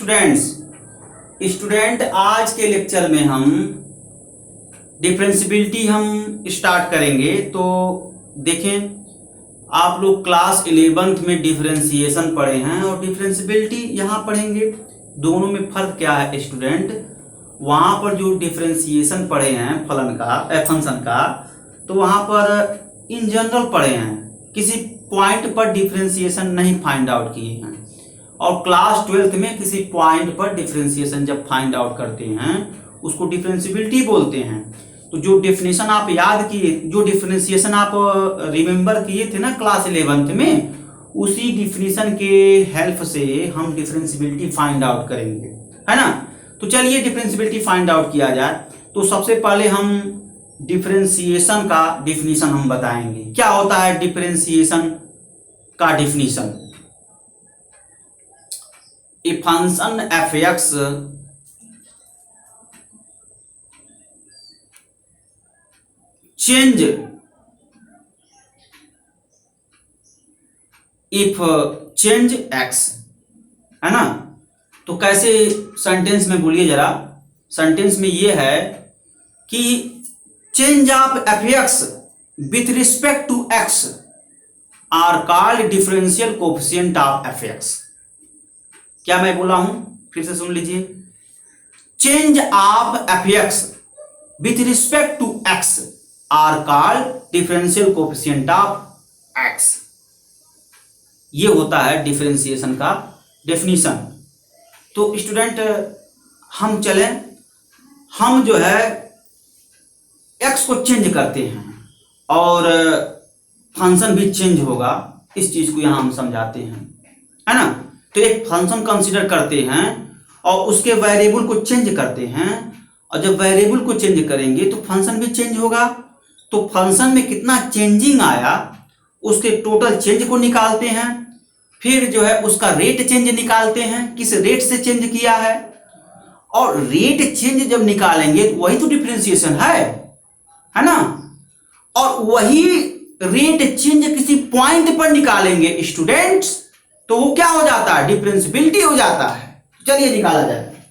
Student आज के lecture में हम डिफरेंशियबिलिटी हम स्टार्ट करेंगे। तो देखें, आप लोग क्लास 11th में डिफरेंशिएशन पढ़े हैं और डिफरेंशियबिलिटी यहाँ पढ़ेंगे। दोनों में फ़र्क क्या है स्टूडेंट? वहाँ पर जो डिफरेंशिएशन पढ़े हैं फंक्शन का, तो वहाँ पर इन जनरल पढ़े हैं, किसी पॉइंट पर डिफरेंशिएशन नहीं फाइंड आउट किए हैं। और क्लास 12th में किसी पॉइंट पर डिफरेंशिएशन जब फाइंड आउट करते हैं उसको डिफरेंशियबिलिटी बोलते हैं। तो जो डेफिनेशन आप याद किए, जो डिफरेंशिएशन आप रिमेंबर किए थे ना क्लास 11th में, उसी डिफिनेशन के हेल्प से हम डिफरेंशियबिलिटी फाइंड आउट करेंगे, है ना। तो चलिए डिफरेंशियबिलिटी फाइंड आउट किया जाए। तो सबसे पहले हम डिफरेंशिएशन का डिफिनीशन हम बताएंगे। क्या होता है डिफरेंशिएशन का definition? A function F x change if change x, है ना। तो कैसे सेंटेंस में बोलिए जरा। सेंटेंस में ये है कि change of f x with respect to x are called differential coefficient of f x. क्या मैं बोला हूं? फिर से सुन लीजिए। Change of f x with respect to x are called differential coefficient of x. ये होता है डिफरेंशिएशन का डेफिनेशन। तो स्टूडेंट हम चलें, हम जो है एक्स को चेंज करते हैं और फंक्शन भी चेंज होगा, इस चीज को यहां हम समझाते हैं, है ना। तो एक फंक्शन कंसीडर करते हैं और उसके वेरिएबल को चेंज करते हैं, और जब वेरिएबल को चेंज करेंगे तो फंक्शन भी चेंज होगा। तो फंक्शन में कितना चेंजिंग आया उसके टोटल चेंज को निकालते हैं, फिर जो है उसका रेट चेंज निकालते हैं, किस रेट से चेंज किया है। और रेट चेंज जब निकालेंगे तो वही तो डिफरेंशिएशन है ना। और वही रेट चेंज किसी पॉइंट पर निकालेंगे स्टूडेंट्स, तो वो क्या हो जाता है? डिफरेंशियबिलिटी हो जाता है। चलिए निकाला जाए।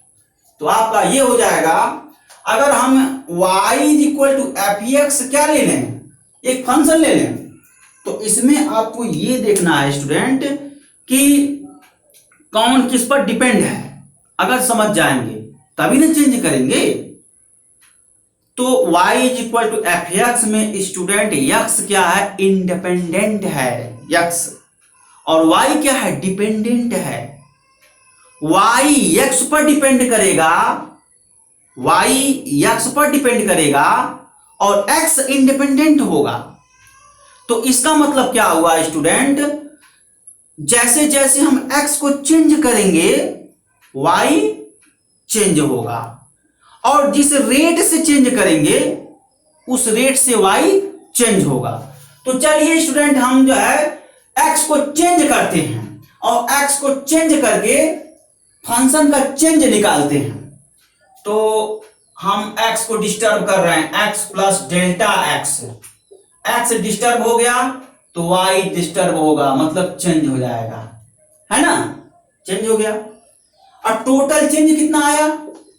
तो आपका ये हो जाएगा, अगर हम y is equal to f x क्या ले लें, एक फंक्शन ले लें, तो इसमें आपको ये देखना है स्टूडेंट कि कौन किस पर डिपेंड है। अगर समझ जाएंगे तभी ना चेंज करेंगे। तो y is equal to f x में स्टूडेंट x क्या है? इंडिपेंडेंट है x, और y क्या है? डिपेंडेंट है। y x पर डिपेंड करेगा, y x पर डिपेंड करेगा और x इंडिपेंडेंट होगा। तो इसका मतलब क्या हुआ स्टूडेंट? जैसे जैसे हम x को चेंज करेंगे y चेंज होगा, और जिस रेट से चेंज करेंगे उस रेट से y चेंज होगा। तो चलिए स्टूडेंट हम जो है x को चेंज करते हैं और x को चेंज करके फंक्शन का चेंज निकालते हैं। तो हम x को डिस्टर्ब कर रहे हैं, x plus delta x disturb हो गया तो y डिस्टर्ब होगा, मतलब चेंज हो जाएगा, है ना। चेंज हो गया। और टोटल चेंज कितना आया?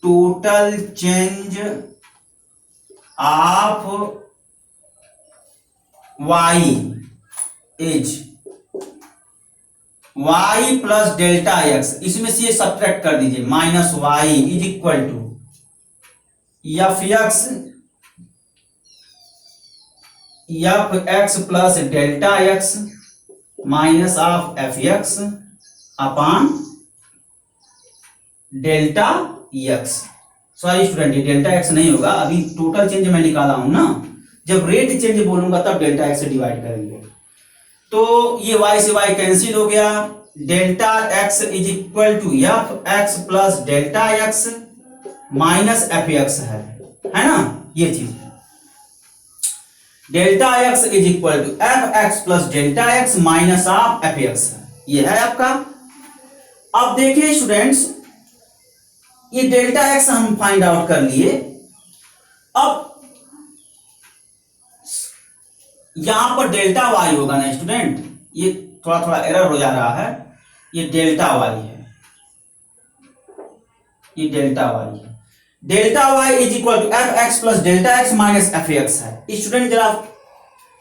Total change of y is y plus delta x, इसमें से ये सब्ट्रैक्ट कर दीजिए, minus y is equal to f x plus delta x minus of f x upon delta x। Sorry student, ये delta x नहीं होगा, अभी total change मैं निकाला हूं ना। जब रेट चेंज बोलूंगा तब डेल्टा x से डिवाइड करेंगे। तो ये y से y कैंसिल हो गया। Delta x is equal to f x plus delta x minus F x है ना। ये चीज delta x is equal to f x plus delta x minus of f x, ये है आपका। अब देखिए स्टूडेंट्स, ये डेल्टा x हम फाइंड आउट कर लिए। अब यहां पर डेल्टा y होगा ना स्टूडेंट, ये थोड़ा थोड़ा एरर हो जा रहा है, ये डेल्टा y है। ये डेल्टा वाई है। Delta y is equal to f x plus delta x minus F x है। स्टूडेंट जरा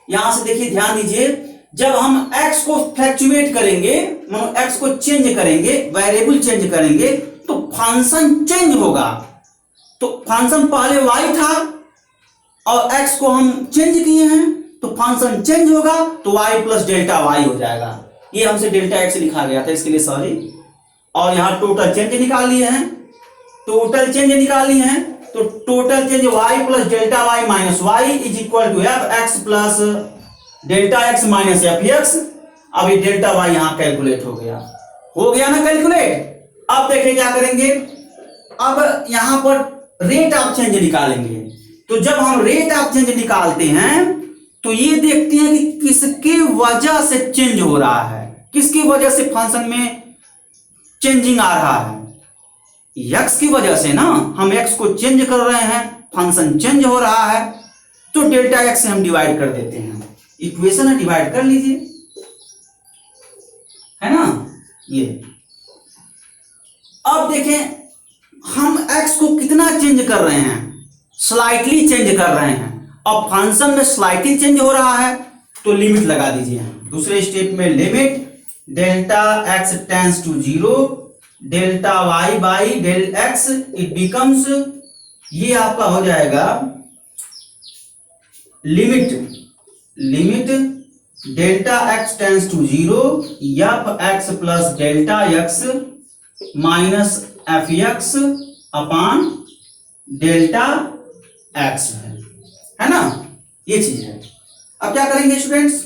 यहां से देखिए, ध्यान दीजिए, जब हम x को फ्लैक्चुएट करेंगे, मतलब x को चेंज करेंगे, वेरिएबल चेंज करेंगे, तो फंक्शन चेंज होगा। तो फंक्शन पहले y था और x को हम चेंज किए हैं, तो फंक्शन चेंज होगा, तो y प्लस डेल्टा वाई हो जाएगा। ये हमसे डेल्टा x लिखा गया था, इसके लिए सॉरी। और यहां टोटल चेंज निकाल लिए हैं, टोटल चेंज निकाल लिए हैं, तो total change y plus delta y minus y is equal to f x plus delta x minus F x. अब ये डेल्टा वाई यहां कैलकुलेट हो गया ना कैलकुलेट। अब देखिए क्या करेंगे, अब यहां पर रेट ऑफ चेंज निकालेंगे। तो जब हम रेट ऑफ चेंज निकालते हैं तो ये देखते हैं कि किसके वजह से चेंज हो रहा है, किसकी वजह से फंक्शन में चेंजिंग आ रहा है। x की वजह से ना, हम x को चेंज कर रहे हैं, फंक्शन चेंज हो रहा है, तो डेल्टा x से हम डिवाइड कर देते हैं। इक्वेशन है, डिवाइड कर लीजिए, है ना ये। अब देखें हम x को कितना चेंज कर रहे हैं, स्लाइटली चेंज कर रहे हैं, और फंक्शन में स्लाइटली चेंज हो रहा है, तो लिमिट लगा दीजिए। दूसरे स्टेप में limit delta x tends to 0 delta y by del x it becomes, ये आपका हो जाएगा limit delta x tends to 0 f x plus delta x minus F x upon delta x है ना, ये चीज है। अब क्या करेंगे स्टूडेंट्स,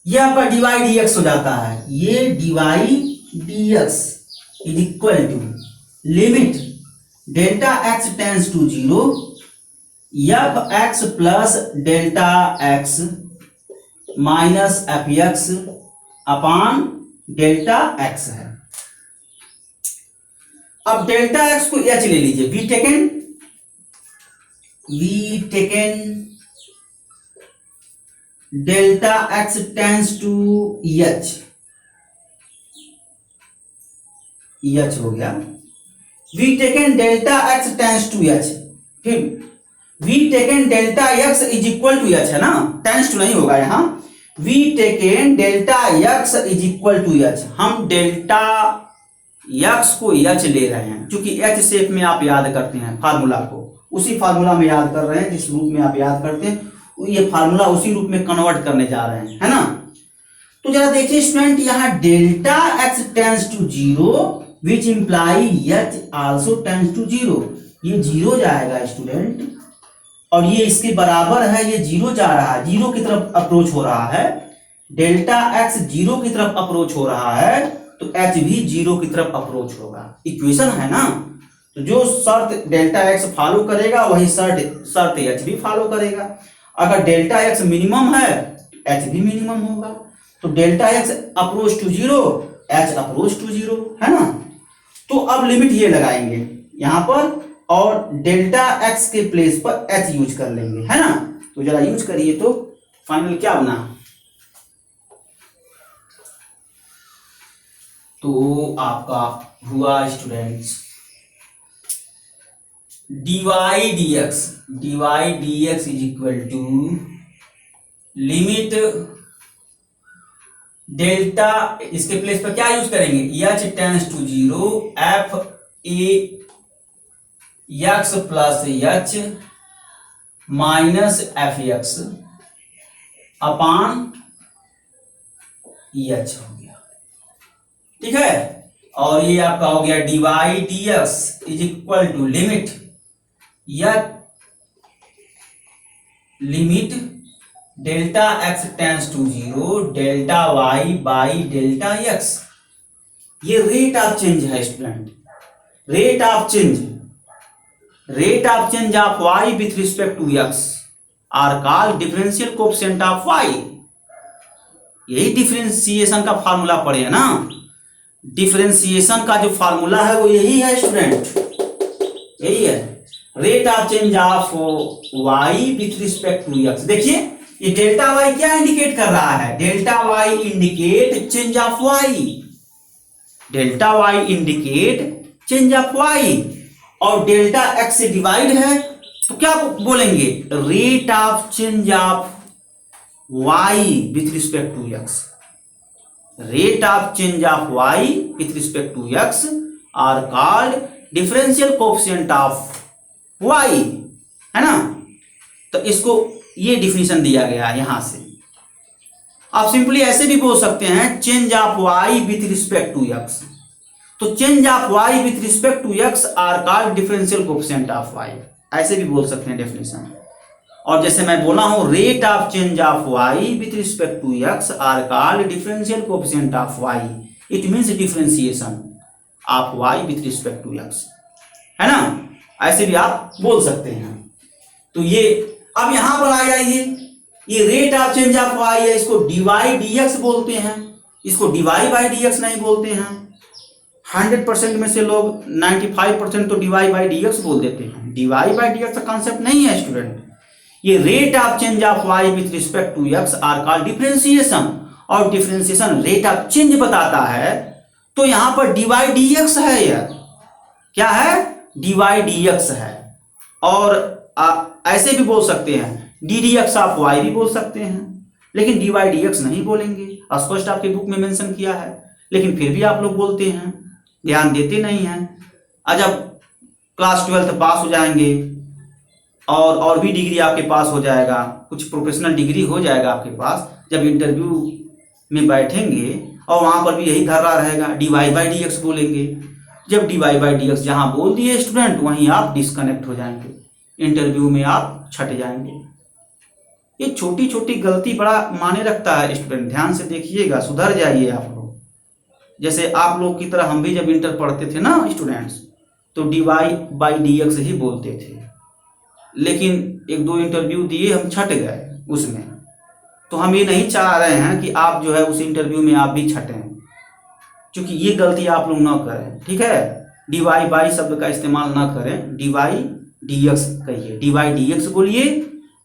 ये आपका डीवाई डी एक्स हो जाता है, ये D Y dx is equal to limit delta x tends to 0 f x plus delta x minus f x upon delta x है। अब डेल्टा x को h ले लीजिए, v taken delta x tends to h हो गया, v taken delta x tends to h, फिर v taken delta x is equal to h है ना, टेंस टू नहीं होगा यहाँ, v taken delta x is equal to h। हम delta x को h ले रहे हैं, क्योंकि h शेप में आप याद करते हैं फार्मूला को, उसी फार्मूला में याद कर रहे हैं जिस रूप में आप याद करते हैं, ये फार्मूला उसी रूप में कन्वर्ट करने जा रहे हैं, है ना। तो जरा देखिए स्टूडेंट, यहाँ delta x tends to 0 which imply h also tends to 0, ये 0 जाएगा स्टूडेंट, और ये इसके बराबर है, ये 0 जा रहा है, 0 की तरफ अप्रोच हो रहा है, डेल्टा x 0 की तरफ अप्रोच हो रहा है, तो h भी 0 की तरफ अप्रोच होगा। इक्वेशन है ना, तो जो शर्त डेल्टा x फॉलो करेगा वही शर्त h भी फॉलो करेगा। अगर डेल्टा x मिनिमम है h भी मिनिमम होगा, तो delta x approach to 0 h approach to 0, है ना। तो अब लिमिट ये लगाएंगे यहां पर, और डेल्टा x के प्लेस पर h यूज कर लेंगे, है ना। तो जरा यूज करिए, तो फाइनल क्या बना, तो आपका हुआ students dy dx is equal to limit delta, इसके प्लेस पर क्या यूज करेंगे, h tends to 0 f a x plus h minus F x upon h हो गया, ठीक है। और ये आपका हो गया d y d x is equal to limit delta x tends to 0 delta y by delta x। ये रेट ऑफ चेंज है student, rate of change of y with respect to x are called differential coefficient of y। यही differentiation का formula पढ़े है ना, differentiation का जो formula है वो यही है स्टूडेंट, यही है rate of change of y with respect to x। देखिए ये डेल्टा वाई क्या इंडिकेट कर रहा है, delta y indicate change of y, delta y indicate change of y और डेल्टा एक्स से डिवाइड है तो क्या बोलेंगे, rate of change of Y with respect to x. Rate of change of Y with respect to x are called differential coefficient of y, है ना। तो इसको ये डिफिनीशन दिया गया है यहां से। आप सिंपली ऐसे भी बोल सकते हैं change of Y with respect to X. तो change of Y with respect to x are called differential coefficient of Y, ऐसे भी बोल सकते हैं डेफिनेशन। और जैसे मैं बोला हूं rate of change of Y with respect to x are called differential coefficient of y, it means differentiation of Y with respect to x, है ना। ऐसे भी आप बोल सकते हैं। तो ये अब यहां पर आ जाइए, ये rate of change of y है, इसको डीवाई डीएक्स बोलते हैं, इसको डीवाई बाई डीएक्स नहीं बोलते हैं। 100% में से लोग 95% तो डीवाई बाई डीएक्स बोल देते हैं। डीवाई बाई डीएक्स का कॉन्सेप्ट नहीं है स्टूडेंट। ये rate of change of Y with respect to x are called differentiation, और डिफरेंशिएशन रेट ऑफ चेंज बताता है। तो यहां पर डीवाई डीएक्स है, यार क्या है, डीवाई डीएक्स है। और ऐसे भी बोल सकते हैं d d x of y भी बोल सकते हैं, लेकिन डीवाई डीएक्स नहीं बोलेंगे, स्पष्ट आपके बुक में मेंशन किया है। लेकिन फिर भी आप लोग बोलते हैं, ध्यान देते नहीं हैं। जब क्लास 12 पास हो जाएंगे और भी डिग्री आपके पास हो जाएगा, कुछ प्रोफेशनल डिग्री हो जाएगा आपके पास, जब इंटरव्यू में बैठेंगे और वहां पर भी यही धर्रा रहेगा, डीवाई बाई डीएक्स बोलेंगे। जब डीवाई बाई डीएक्स जहां बोल दिए स्टूडेंट, वहीं आप डिस्कनेक्ट हो जाएंगे, इंटरव्यू में आप छट जाएंगे। ये छोटी छोटी गलती बड़ा माने रखता है स्टूडेंट, ध्यान से देखिएगा, सुधर जाइए आप लोग। जैसे आप लोग की तरह हम भी जब इंटर पढ़ते थे ना स्टूडेंट्स, तो डीवाई बाई डीएक्स ही बोलते थे, लेकिन एक दो इंटरव्यू दिए हम छट गए उसमें। तो हम ये नहीं चाह रहे हैं कि आप जो है उस इंटरव्यू में आप भी छटें, क्योंकि ये गलती आप लोग ना करें, ठीक है। डीवाई बाई शब्द का इस्तेमाल ना करें, डीवाई डीएक्स कहिए, डीवाई डीएक्स बोलिए,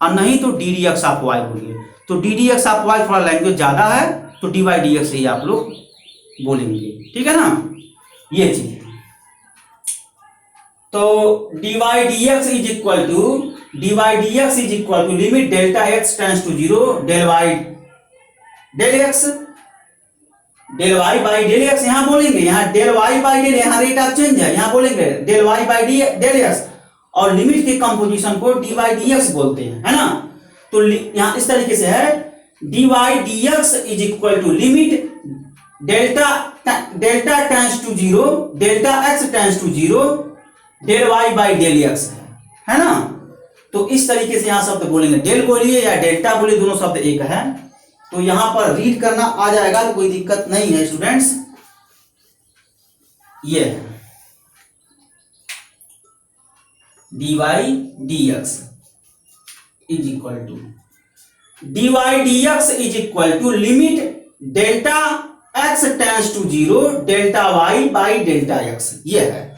और नहीं तो d d x of y बोलिए। तो d d x of y थोड़ा लैंग्वेज ज्यादा है, तो डीवाई डीएक्स ही आप लोग बोलेंगे, ठीक है ना, ये चीज। तो dy dx is equal to limit delta x tends to 0 del y del x, del y by del x यहां बोलेंगे, यहां डेल वाई बाई डेल, यहां रेट ऑफ चेंज है, यहां बोलेंगे del y by del x, और limit के composition को डी वाई डी एक्स बोलते हैं, है ना। तो यहां इस तरीके से है, d y d x is equal to limit delta tends to 0 delta x tends to 0 del y by del x है ना। तो इस तरीके से यहां शब्द बोलेंगे, डेल बोलिए या डेल्टा बोलिए, दोनों शब्द एक है। तो यहां पर रीड करना आ जाएगा, तो कोई दिक्कत नहीं है स्टूडेंट्स। ये d y d x is equal to limit delta x tends to 0 delta y by delta x, ये है।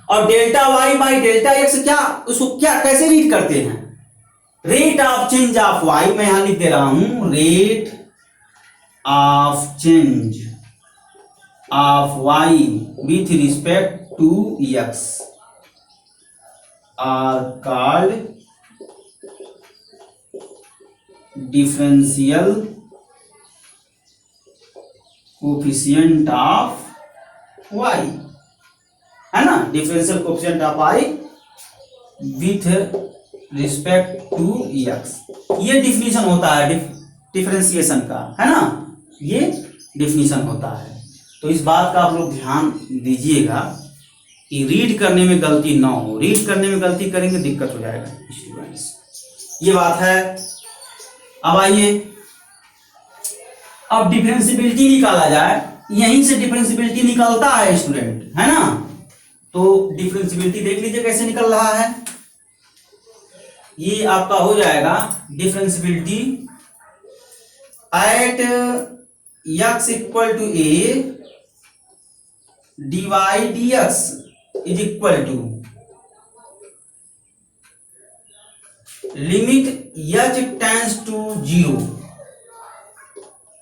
और delta y by delta x क्या, उसको क्या कैसे रीड करते हैं, rate of change of y, मैं यहां लिख दे रहा हूं, rate of change of Y with respect to x are called differential coefficient of y, है ना, differential coefficient of Y with respect to x. ये डिफिनीशन होता है डिफरेंशिएशन का, है ना, ये डिफिनीशन होता है। तो इस बात का आप लोग ध्यान दीजिएगा कि रीड करने में गलती ना हो, रीड करने में गलती करेंगे दिक्कत हो जाएगा स्टूडेंट्स, ये बात है। अब आइए, अब डिफरेंशियबिलिटी निकाला जाए, यहीं से डिफरेंशियबिलिटी निकलता है स्टूडेंट, है ना। तो डिफरेंशियबिलिटी देख लीजिए कैसे निकल रहा है। ये आपका हो जाएगा differentiability at x equal to a d y d x is equal to limit h tends to 0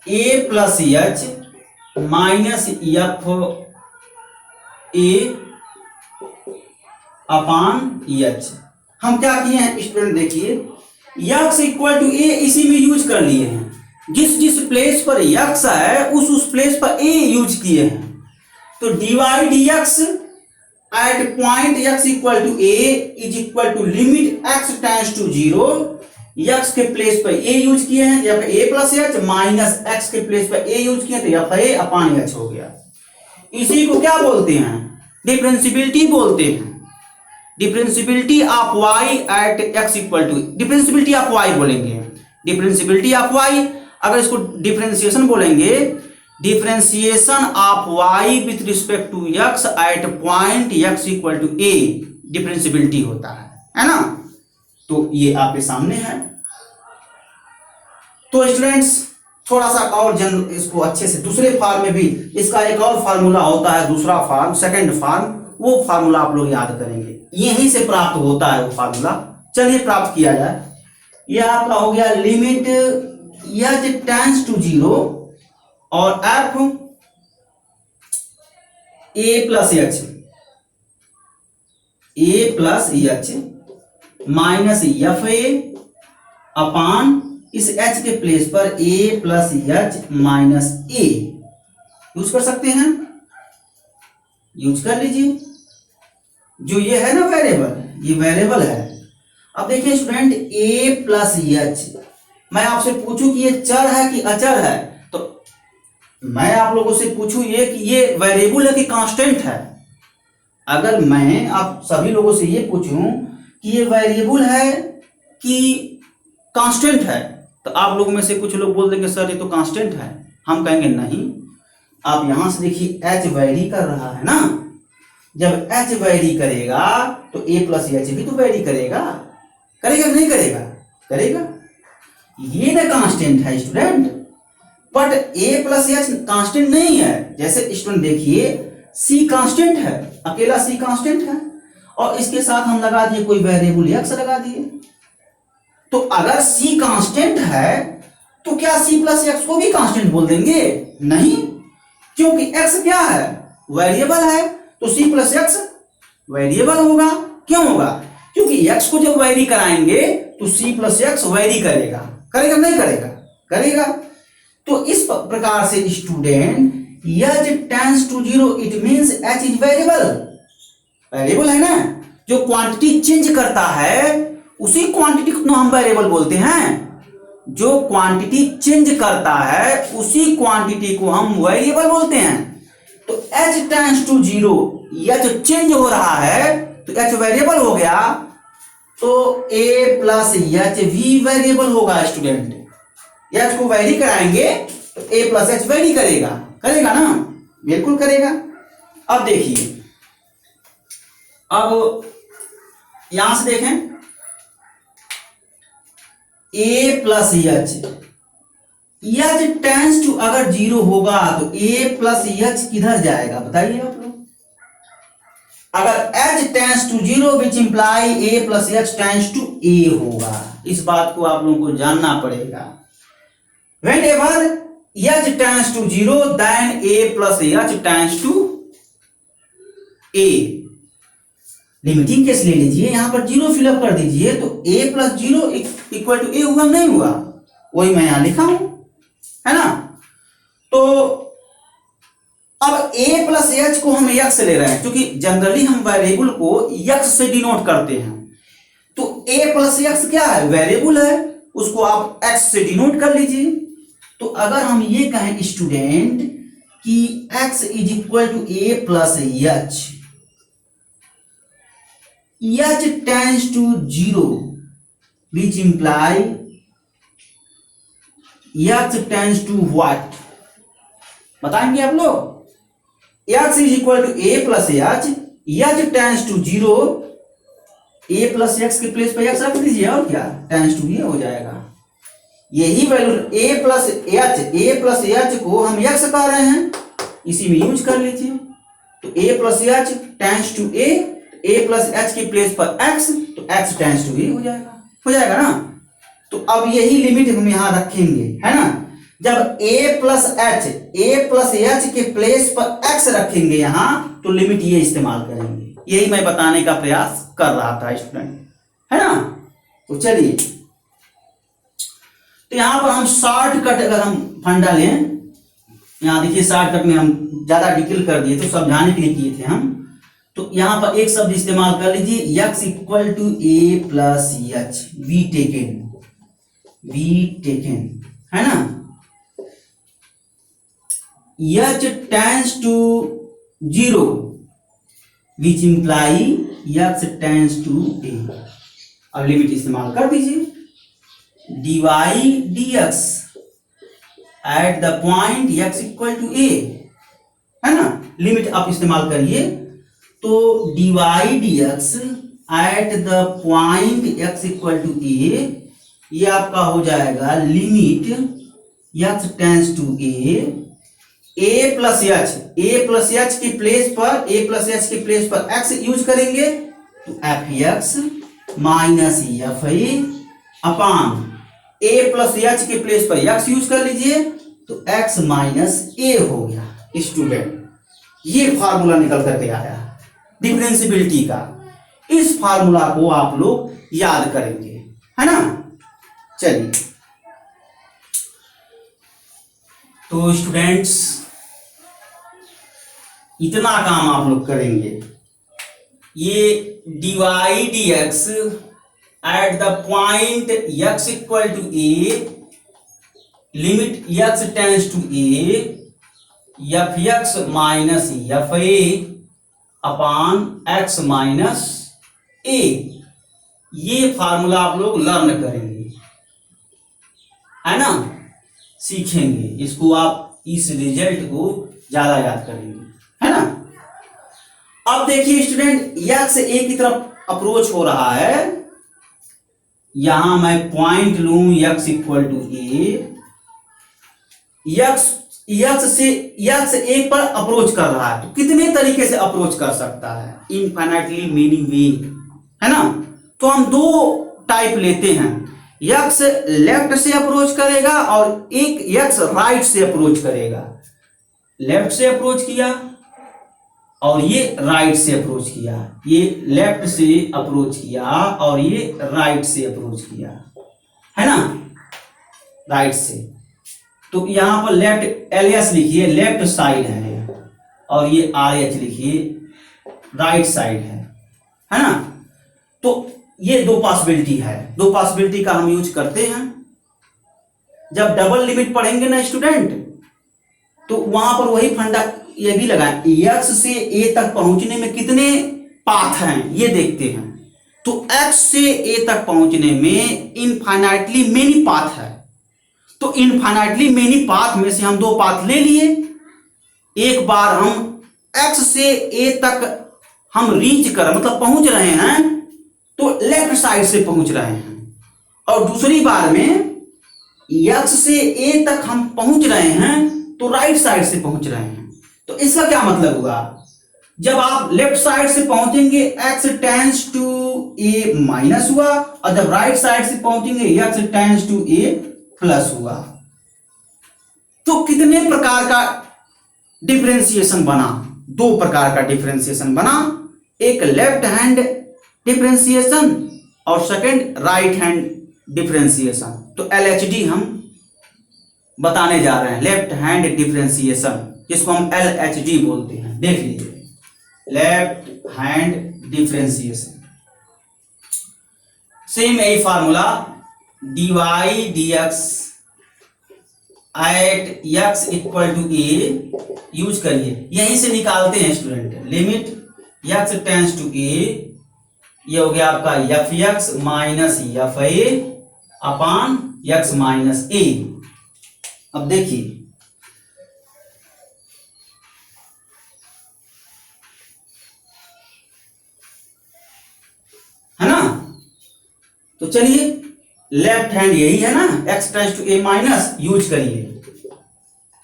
a plus h minus F A upon h. हम क्या किए हैं स्टूडेंट देखिए, यक्स इक्वल टू ए इसी में यूज कर लिए हैं, जिस जिस प्लेस पर यक्स है उस प्लेस पर ए यूज किए हैं। तो डिवाइड यक्स at point x equal to a is equal to limit x tends to 0, x के प्लेस पर a यूज किए हैं जब a plus h, minus x के प्लेस पर a यूज किए तो एफ ए अपॉन एच हो गया। इसी को क्या बोलते हैं, डिफरेंशियबिलिटी बोलते हैं। Differentiability of y at x equal to, differentiability of y बोलेंगे, डिफरेंशियबिलिटी ऑफ y। अगर इसको डिफरेंशिएशन बोलेंगे, differentiation of y with respect to x at point x equal to a differentiability होता है ना। तो ये आपके सामने है। तो स्टूडेंट्स थोड़ा सा और इसको अच्छे से दूसरे फॉर्म में भी इसका एक और फार्मूला होता है, दूसरा फॉर्म, सेकंड फॉर्म, वो फार्मूला आप लोग याद करेंगे, यहीं से प्राप्त होता है वो फार्मूला। चलिए प्राप्त किया जाए। ये आपका हो गया लिमिट एच टेंड्स टू 0 और F A plus h minus F A upon इस h के प्लेस पर a plus h minus A use कर सकते हैं, यूज कर लीजिए। जो ये है ना वेरिएबल, ये वेरिएबल है। अब देखिए स्टूडेंट a प्लस एच, मैं आपसे पूछूं कि ये चर है कि अचर है, तो मैं आप लोगों से पूछूं ये कि ये वेरिएबल है कि कांस्टेंट है। अगर मैं आप सभी लोगों से ये पूछूं कि ये वेरिएबल है कि कांस्टेंट है, तो आप लोगों में से कुछ लोग बोल देंगे सर ये तो कांस्टेंट है। हम कहेंगे नहीं, आप यहां से देखिए h वैरी कर रहा है ना, जब h वैरी करेगा तो a प्लस एच भी तो वैरी करेगा, करेगा नहीं करेगा, करेगा। ये ना कांस्टेंट है student, but a plus H constant नहीं है। जैसे स्टूडेंट देखिए c कांस्टेंट है, अकेला c कांस्टेंट है, और इसके साथ हम लगा दिए कोई वेरिएबल x लगा दिए। तो अगर c कांस्टेंट है तो क्या c प्लस एक्स को भी कांस्टेंट बोल देंगे? नहीं, क्योंकि x क्या है, वेरिएबल है, तो c प्लस एक्स वेरिएबल होगा। क्यों होगा? क्योंकि x को जब वेरी कराएंगे तो c प्लस एक्स वेरी करेगा, करेगा नहीं करेगा, करेगा। तो इस प्रकार से student h tends to 0 it means h is variable, variable है ना, जो क्वांटिटी चेंज करता है उसी क्वांटिटी को हम वेरिएबल बोलते हैं। जो क्वांटिटी चेंज करता है उसी क्वांटिटी को हम वेरिएबल बोलते हैं। तो h tends to 0, h change हो रहा है तो h वेरिएबल हो गया, तो a प्लस एच भी वेरिएबल होगा स्टूडेंट। h को वेरी कराएंगे तो a प्लस एच वेरी करेगा, करेगा ना, बिल्कुल करेगा। अब देखिए, अब यहां से देखें a plus h tends to अगर 0 होगा तो a प्लस एच किधर जाएगा बताइए आप लोग। अगर h tends to 0 which imply a plus h tends to a होगा, इस बात को आप लोगों को जानना पड़ेगा। Whenever h tends to 0 then a plus h tends to a। Limiting case ले लीजिए, यहां पर 0 फिलअप कर दीजिए तो a plus 0 equal to a हुआ नहीं हुआ, वही मैं यहां लिखा हूं, है ना। तो अब a प्लस एच को हम x ले रहे हैं, क्योंकि जनरली हम वेरिएबल को x से डिनोट करते हैं। तो a प्लस एक्स क्या है, वेरिएबल है, उसको आप x से डिनोट कर लीजिए। तो अगर हम ये कहें स्टूडेंट कि x is equal to a plus h, h tends to 0 which imply h tends to what, बताएंगे आप लोग। x is equal to a plus h tends to 0, a plus x के प्लेस पे x रख दीजिए और क्या tends to ये हो जाएगा। यही वैल्यू a प्लस एच को हम x कह रहे हैं, इसी में यूज कर लीजिए। तो a plus H tends to a plus H के प्लेस पर x, तो x टेंड्स टू a हो जाएगा ना। तो अब यही लिमिट हम यहां रखेंगे, है ना। जब a प्लस एच के प्लेस पर x रखेंगे यहां, तो लिमिट ये इस्तेमाल करेंगे। यही मैं बताने का प्रयास कर रहा था स्टूडेंट, है ना। तो चलिए, तो यहां पर हम शॉर्टकट अगर हम फंडा लें, यहाँ देखिए शॉर्टकट में हम ज्यादा डिटेल कर दिए तो समझाने के लिए किए थे हम। तो यहां पर एक शब्द इस्तेमाल कर लीजिए, x equal to A plus H, B taken, है ना। H tends to 0 which imply x tends to A. अब लिमिट इस्तेमाल कर दीजिए, dy dx at the point x equal to A, है ना। लिमिट आप इस्तेमाल करिए, तो dy dx at the point x equal to A, ये आपका हो जाएगा limit x tends to a plus H के प्लेस पर x यूज करेंगे तो F X minus F upon a plus H के प्लेस पर x यूज कर लीजिए तो x माइनस ए हो गया। स्टूडेंट, ये फार्मूला निकल करके आया डिफरेंशियबिलिटी का। इस फार्मूला को आप लोग याद करेंगे, है ना। चलिए, तो स्टूडेंट्स इतना काम आप लोग करेंगे। ये dy dx at the point x equal to A, limit x tends to A, F X minus F A upon x minus A, ये फार्मूला आप लोग लर्न करेंगे, है ना, सीखेंगे इसको। आप इस रिजल्ट को ज्यादा याद करेंगे, है ना। अब देखिए स्टूडेंट, x ए की तरफ अप्रोच हो रहा है। यहां मैं पॉइंट लूं x equal to a, x से एक पर अप्रोच कर रहा है, तो कितने तरीके से अप्रोच कर सकता है? इनफाइनाइटली मेनी वे, है ना। तो हम दो टाइप लेते हैं, x लेफ्ट से अप्रोच करेगा और एक x राइट से अप्रोच करेगा। लेफ्ट से अप्रोच किया और ये राइट से अप्रोच किया, ये लेफ्ट से अप्रोच किया और ये राइट से अप्रोच किया, है ना, राइट से। तो यहां पर लेफ्ट एलियस लिखिए, लेफ्ट साइड है, और ये आर एच लिखिए, राइट साइड है ना। तो ये दो पॉसिबिलिटी है, दो पॉसिबिलिटी का हम यूज करते हैं। जब डबल लिमिट पढ़ेंगे ना स्टूडेंट, तो वहां पर वही फंडा ये भी लगाएं, x से a तक पहुंचने में कितने पाथ हैं ये देखते हैं। तो x से a तक पहुंचने में इनफाइनाइटली मेनी पाथ है, तो इनफाइनाइटली मेनी पाथ में से हम दो पाथ ले लिए। एक बार हम x से a तक हम रीच कर मतलब पहुंच रहे हैं तो लेफ्ट साइड से पहुंच रहे हैं, और दूसरी बार में x से a तक हम पहुंच रहे हैं तो राइट साइड से पहुंच रहे हैं। तो इसका क्या मतलब हुआ? जब आप लेफ्ट साइड से पहुंचेंगे x tends to a minus हुआ, और जब राइट साइड से पहुंचेंगे x tends to a plus हुआ। तो कितने प्रकार का डिफरेंशिएशन बना? दो प्रकार का डिफरेंशिएशन बना, एक लेफ्ट हैंड डिफरेंशिएशन और सेकंड राइट हैंड डिफरेंशिएशन। तो LHD हम बताने जा रहे हैं, लेफ्ट हैंड डिफरेंशिएशन, जिसको हम LHD बोलते हैं। देख लीजिए, लेफ्ट हैंड डिफरेंशिएशन। सेम यही formula, dy dx at x equal to a use करिए, यहीं से निकालते हैं student. Limit x tends to a, ये हो गया आपका F X minus F A upon x minus A. अब देखिए, है ना। तो चलिए, लेफ्ट हैंड यही है ना, x tends to a minus use करिए।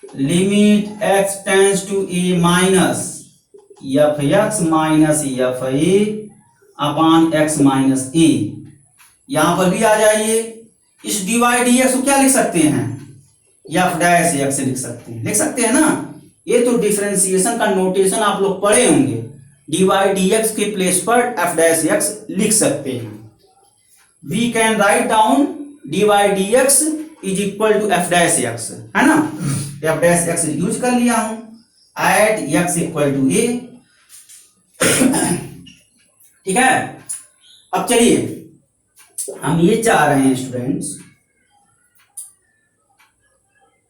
Limit x tends to a minus F X minus F A upon x minus A. यहां पर भी आ जाइए, इस डिवाइड dx को क्या लिख सकते हैं? एफ डैश एक्स लिख सकते हैं ना। ये तो डिफरेंशिएशन का नोटेशन आप लोग पढ़े होंगे, dy dx के प्लेस पर f डैश x लिख सकते हैं। We can write down dy dx is equal to f dash x, है ना। f डैश x यूज कर लिया हूं at x equal to a। ठीक है, अब चलिए हम ये चाह रहे हैं students,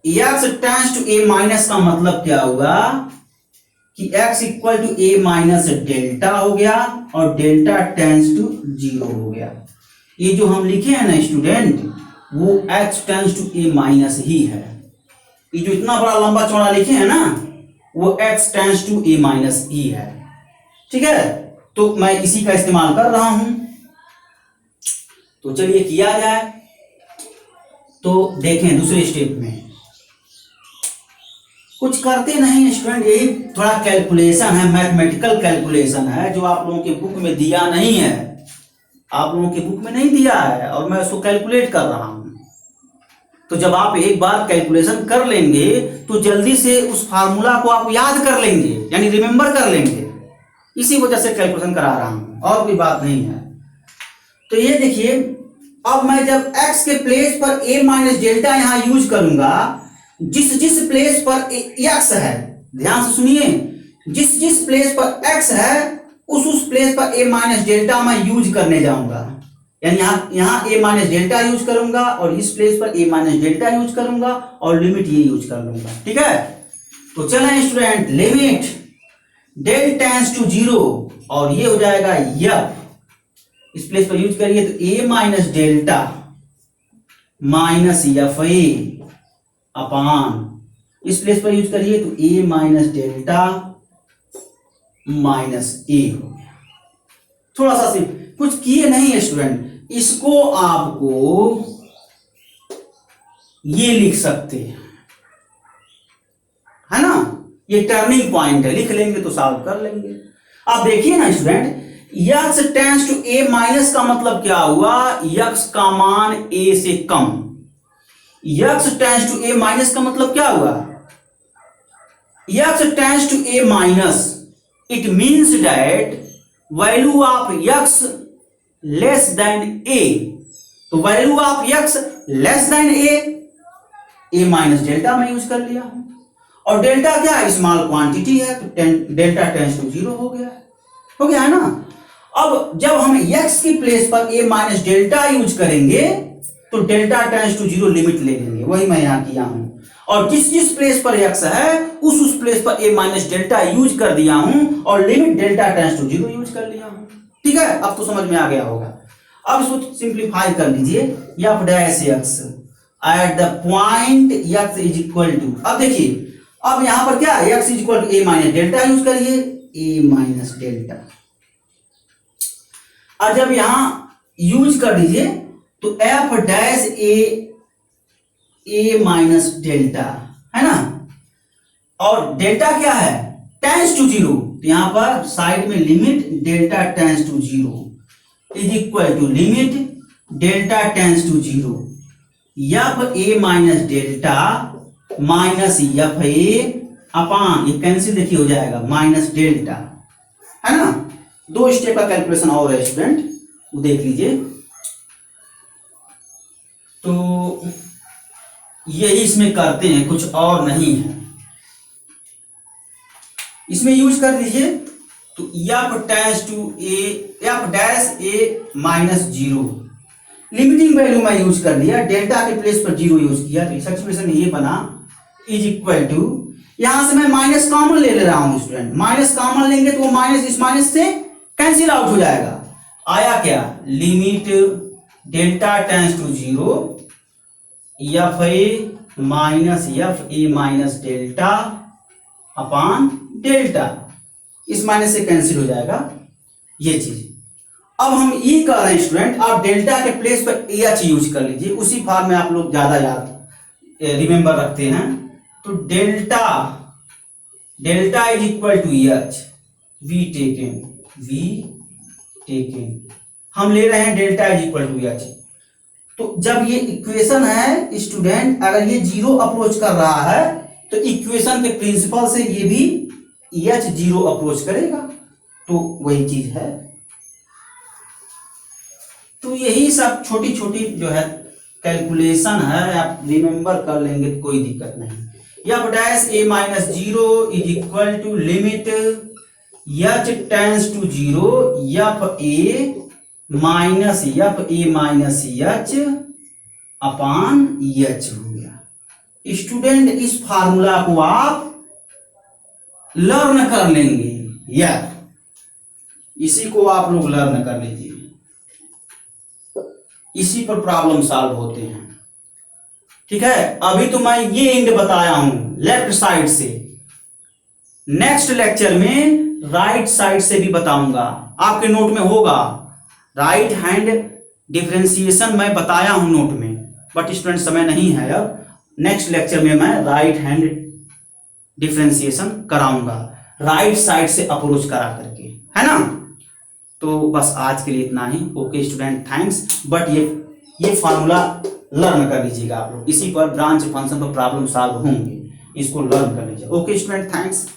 x tends to a minus का मतलब क्या हुआ कि x equal to a minus delta हो गया और डेल्टा टेंस टू 0 हो गया। ये जो हम लिखे हैं ना स्टूडेंट, वो x tends to a minus ही है। ये जो इतना बड़ा लंबा चौड़ा लिखे हैं ना, वो x tends to a minus ही है। ठीक है, तो मैं इसी का इस्तेमाल कर रहा हूं। तो चलिए किया जाए। तो देखें दूसरे स्टेप में कुछ करते नहीं स्टूडेंट, यही थोड़ा कैलकुलेशन है, मैथमेटिकल कैलकुलेशन है जो आप लोगों के बुक में दिया नहीं है, आप लोगों के बुक में नहीं दिया है और मैं उसको कैलकुलेट कर रहा हूं। तो जब आप एक बार कैलकुलेशन कर लेंगे तो जल्दी से उस फार्मूला को आप याद कर लेंगे, यानी रिमेंबर कर लेंगे। इसी वजह से कैलकुलेशन करा रहा हूं, और कोई बात नहीं है। तो ये देखिए, अब मैं जब x के प्लेस पर a माइनस डेल्टा यहां यूज करूंगा, जिस जिस प्लेस पर x है, ध्यान से सुनिए, जिस जिस प्लेस पर x है उस प्लेस पर a माइनस डेल्टा मैं यूज करने जाऊंगा। यानी यहां a माइनस डेल्टा यूज करूंगा और इस प्लेस पर a माइनस डेल्टा यूज करूंगा और लिमिट ये यूज कर लूंगा। ठीक है, तो चलें student, limit del tends to 0 और ये हो जाएगा f, इस प्लेस पर यूज करिए तो a minus delta minus F A upon, इस प्लेस पर यूज करिए तो a minus delta minus A हो गया। थोड़ा सा सिर्फ कुछ किए नहीं है स्टूडेंट, इसको आपको ये लिख सकते हैं, है ना। ये टर्निंग पॉइंट है, लिख लेंगे तो सॉल्व कर लेंगे। अब देखिए ना student, x tends to a minus का मतलब क्या हुआ, x का मान a से कम। x tends to a minus का मतलब क्या हुआ, x tends to a minus, it means that value of x less than a। तो value of x less than a minus delta में यूज कर लिया हूं, और डेल्टा क्या है, स्मॉल क्वांटिटी है, तो डेल्टा टेंस टू 0 हो गया है ना। अब जब हम x की प्लेस पर a माइनस डेल्टा यूज करेंगे तो डेल्टा टेंस टू 0 लिमिट ले लेंगे, वही मैं यहां किया हूं। और जिस जिस प्लेस पर x है उस प्लेस पर a माइनस डेल्टा यूज कर दिया हूं और limit delta tends to 0 use कर लिया हूं। ठीक है, अब तो समझ में आ गया होगा। अब इसको सिंप्लीफाई कर लीजिए, f dash x at the point x is equal to, अब देखिए, अब यहां पर क्या x is equal to a minus delta use करिए, a माइनस डेल्टा। और जब यहां यूज कर दीजिए तो f dash a minus delta, है ना। और डेल्टा क्या है, टेंस टू 0, तो यहां पर साइड में limit delta tends to 0 is equal to limit delta tends to 0 f a minus delta minus F A upon, ये कैंसिल देखिए हो जाएगा, माइनस डेल्टा, है ना। दो स्टेप का कैलकुलेशन और है स्टूडेंट, वो देख लीजिए। तो यही इसमें करते हैं, कुछ और नहीं है। इसमें यूज कर दीजिए तो f tends to a, f dash a minus 0, limiting value में यूज कर लिया, डेल्टा के प्लेस पर 0 यूज किया, तो इस एक्सप्रेशन में ये बना इज इक्वल टू, यहां से मैं माइनस कॉमन ले रहा हूं स्टूडेंट, माइनस कॉमन लेंगे तो वो माइनस इस माइनस से कैंसिल आउट हो जाएगा। आया क्या, limit delta tends to 0 f a minus F a minus delta upon delta, इस माइनस से कैंसिल हो जाएगा ये चीज। अब हम ये कर रहे हैं स्टूडेंट, आप डेल्टा के प्लेस पर एच यूज कर लीजिए, उसी फॉर्म में आप लोग ज्यादा याद रिमेंबर रखते हैं। तो delta is equal to h, we taken, हम ले रहे हैं delta is equal to h. तो जब ये इक्वेशन है स्टूडेंट, अगर ये 0 अप्रोच कर रहा है तो इक्वेशन के प्रिंसिपल से ये भी एच 0 अप्रोच करेगा, तो वही चीज है। तो यही सब छोटी छोटी जो है कैलकुलेशन है, आप रिमेंबर कर लेंगे तो कोई दिक्कत नहीं। F dash a minus zero is equal to limit h tends to zero f a minus h upon h हो गया। स्टूडेंट इस फार्मूला को आप लर्न कर लेंगे, या इसी को आप लोग लर्न कर लीजिए, इसी पर प्रॉब्लम सॉल्व होते हैं। ठीक है, अभी तो मैं ये एंड बताया हूं लेफ्ट साइड से, नेक्स्ट लेक्चर में राइट साइड से भी बताऊंगा। आपके नोट में होगा राइट हैंड डिफरेंशिएशन, मैं बताया हूं नोट में, बट स्टूडेंट समय नहीं है अब। नेक्स्ट लेक्चर में मैं राइट हैंड डिफरेंशिएशन कराऊंगा, राइट साइड से अप्रोच करा करके, है ना। तो बस आज के लिए इतना ही। Okay student, thanks. बट ये फार्मूला लर्न कर लीजिएगा आप लोग, इसी पर ब्रांच फंक्शन पर प्रॉब्लम सॉल्व होंगे, इसको लर्न कर लीजिए। Okay student, thanks.